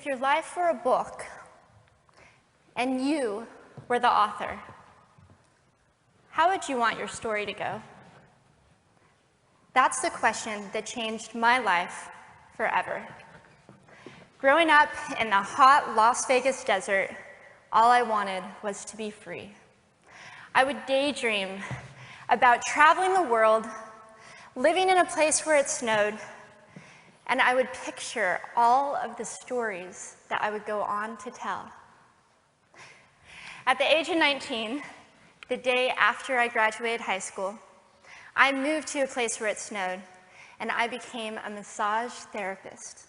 If your life were a book and you were the author, how would you want your story to go? That's the question that changed my life forever. Growing up in the hot Las Vegas desert, all I wanted was to be free. I would daydream about traveling the world, living in a place where it snowed, and I would picture all of the stories that I would go on to tell. At the age of 19, the day after I graduated high school, I moved to a place where it snowed, and I became a massage therapist.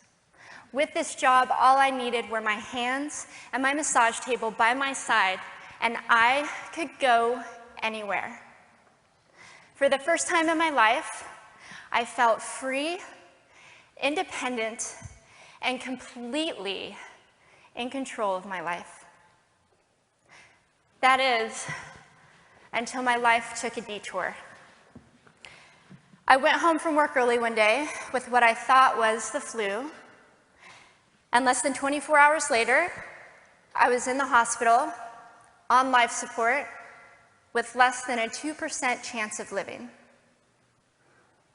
With this job, all I needed were my hands and my massage table by my side, and I could go anywhere. For the first time in my life, I felt free, independent, and completely in control of my life. That is, until my life took a detour. I went home from work early one day with what I thought was the flu, and less than 24 hours later, I was in the hospital on life support with less than a 2% chance of living.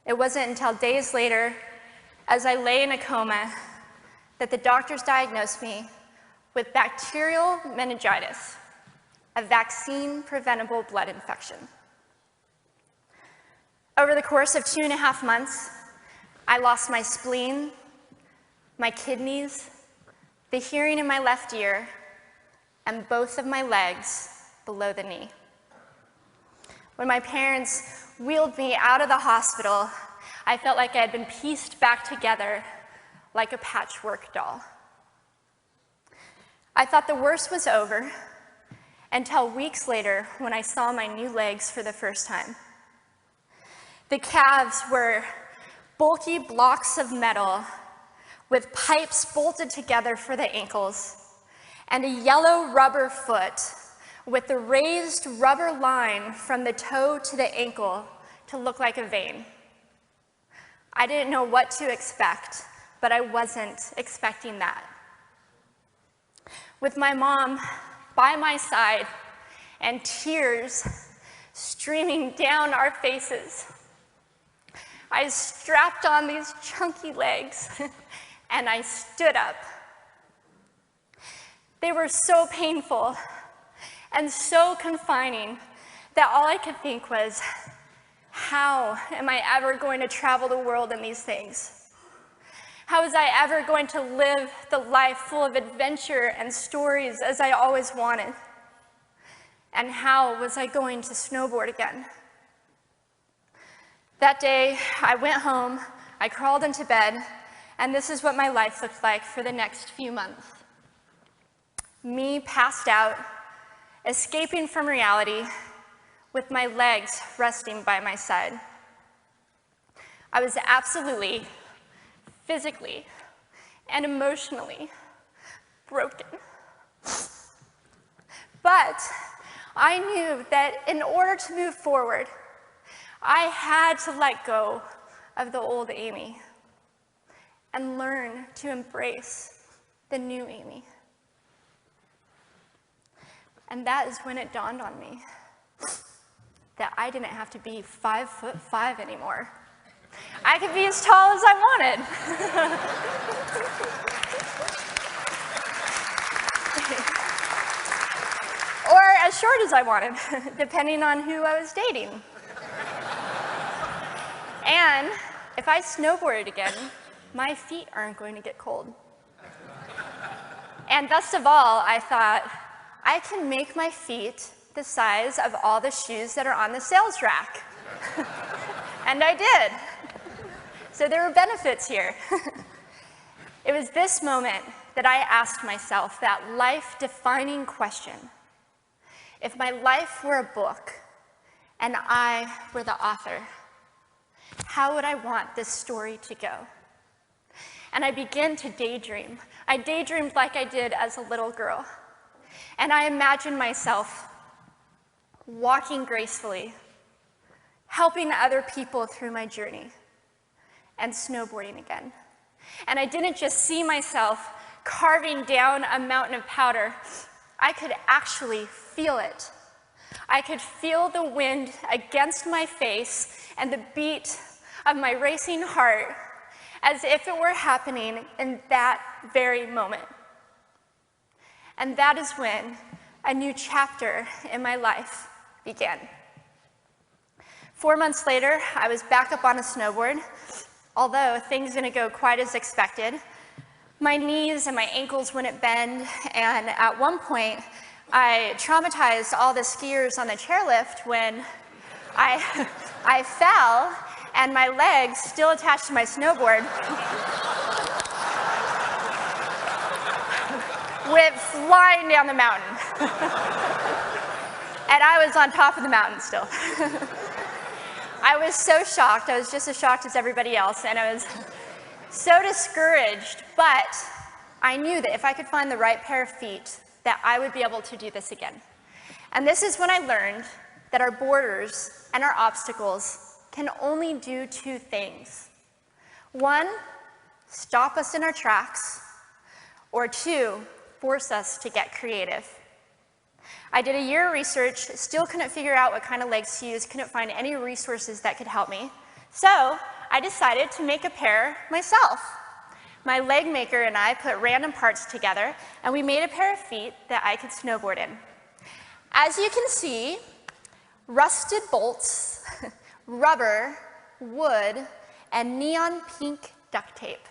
It wasn't until days later, as I lay in a coma, that the doctors diagnosed me with bacterial meningitis, a vaccine-preventable blood infection. Over the course of 2.5 months, I lost my spleen, my kidneys, the hearing in my left ear, and both of my legs below the knee. When my parents wheeled me out of the hospital, I felt like I had been pieced back together like a patchwork doll. I thought the worst was over until weeks later when I saw my new legs for the first time. The calves were bulky blocks of metal with pipes bolted together for the ankles, and a yellow rubber foot with the raised rubber line from the toe to the ankle to look like a vein. I didn't know what to expect, but I wasn't expecting that. With my mom by my side and tears streaming down our faces, I strapped on these chunky legs and I stood up. They were so painful and so confining that all I could think was, how am I ever going to travel the world in these things? How was I ever going to live the life full of adventure and stories as I always wanted? And how was I going to snowboard again? That day, I went home, I crawled into bed, and this is what my life looked like for the next few months. Me passed out, escaping from reality, with my legs resting by my side. I was absolutely, physically, and emotionally broken. But I knew that in order to move forward, I had to let go of the old Amy and learn to embrace the new Amy. And that is when it dawned on me that I didn't have to be 5'5" anymore. I could be as tall as I wanted. Or as short as I wanted, depending on who I was dating. And if I snowboarded again, my feet aren't going to get cold. And best of all, I thought, I can make my feet the size of all the shoes that are on the sales rack. And I did. So there were benefits here. It was this moment that I asked myself that life-defining question. If my life were a book and I were the author, how would I want this story to go? And I began to daydream. I daydreamed like I did as a little girl. And I imagined myself walking gracefully, helping other people through my journey, and snowboarding again. And I didn't just see myself carving down a mountain of powder, I could actually feel it. I could feel the wind against my face and the beat of my racing heart as if it were happening in that very moment. And that is when a new chapter in my life began. 4 months later, I was back up on a snowboard, although things didn't go quite as expected. My knees and my ankles wouldn't bend, and at one point, I traumatized all the skiers on the chairlift when I fell, and my legs, still attached to my snowboard, went flying down the mountain. And I was on top of the mountain still. I was so shocked. I was just as shocked as everybody else, and I was so discouraged, but I knew that if I could find the right pair of feet, that I would be able to do this again. And this is when I learned that our borders and our obstacles can only do two things. One, stop us in our tracks, or two, force us to get creative. I did a year of research, still couldn't figure out what kind of legs to use, couldn't find any resources that could help me. So I decided to make a pair myself. My leg maker and I put random parts together, and we made a pair of feet that I could snowboard in. As you can see, rusted bolts, rubber, wood, and neon pink duct tape.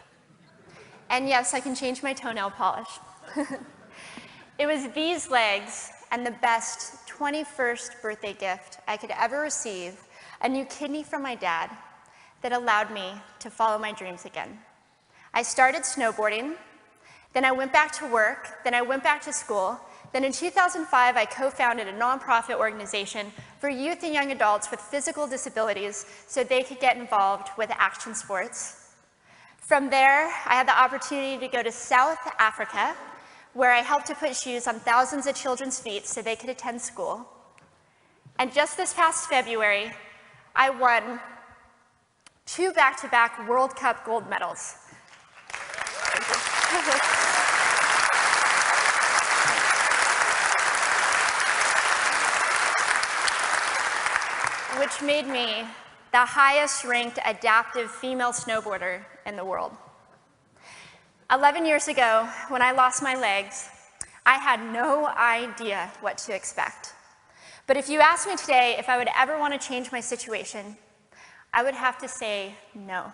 And yes, I can change my toenail polish. It was these legs and the best 21st birthday gift I could ever receive, a new kidney from my dad, that allowed me to follow my dreams again. I started snowboarding, then I went back to work, then I went back to school, then in 2005 I co-founded a nonprofit organization for youth and young adults with physical disabilities so they could get involved with action sports. From there, I had the opportunity to go to South Africa, where I helped to put shoes on thousands of children's feet so they could attend school. And just this past February, I won 2 back-to-back World Cup gold medals. Which made me the highest ranked adaptive female snowboarder in the world. 11 years ago, when I lost my legs, I had no idea what to expect. But if you asked me today if I would ever want to change my situation, I would have to say no.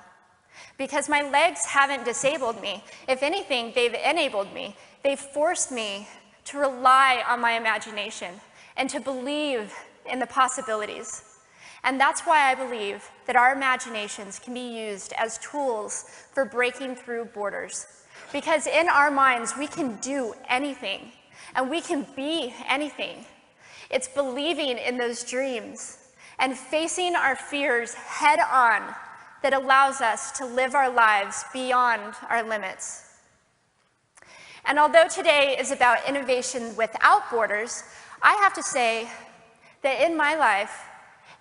Because my legs haven't disabled me. If anything, they've enabled me. They've forced me to rely on my imagination and to believe in the possibilities. And that's why I believe that our imaginations can be used as tools for breaking through borders. Because in our minds, we can do anything, and we can be anything. It's believing in those dreams and facing our fears head on that allows us to live our lives beyond our limits. And although today is about innovation without borders, I have to say that in my life,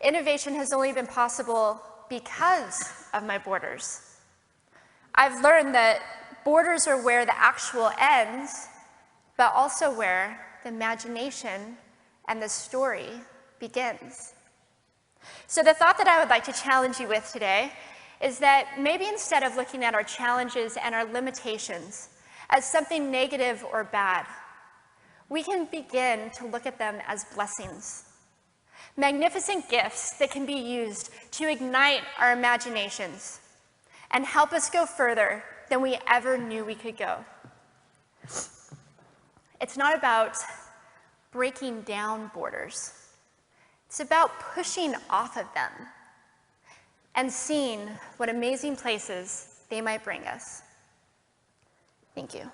innovation has only been possible because of my borders. I've learned that borders are where the actual ends, but also where the imagination and the story begins. So the thought that I would like to challenge you with today is that maybe instead of looking at our challenges and our limitations as something negative or bad, we can begin to look at them as blessings. Magnificent gifts that can be used to ignite our imaginations and help us go further than we ever knew we could go. It's not about breaking down borders. It's about pushing off of them and seeing what amazing places they might bring us. Thank you.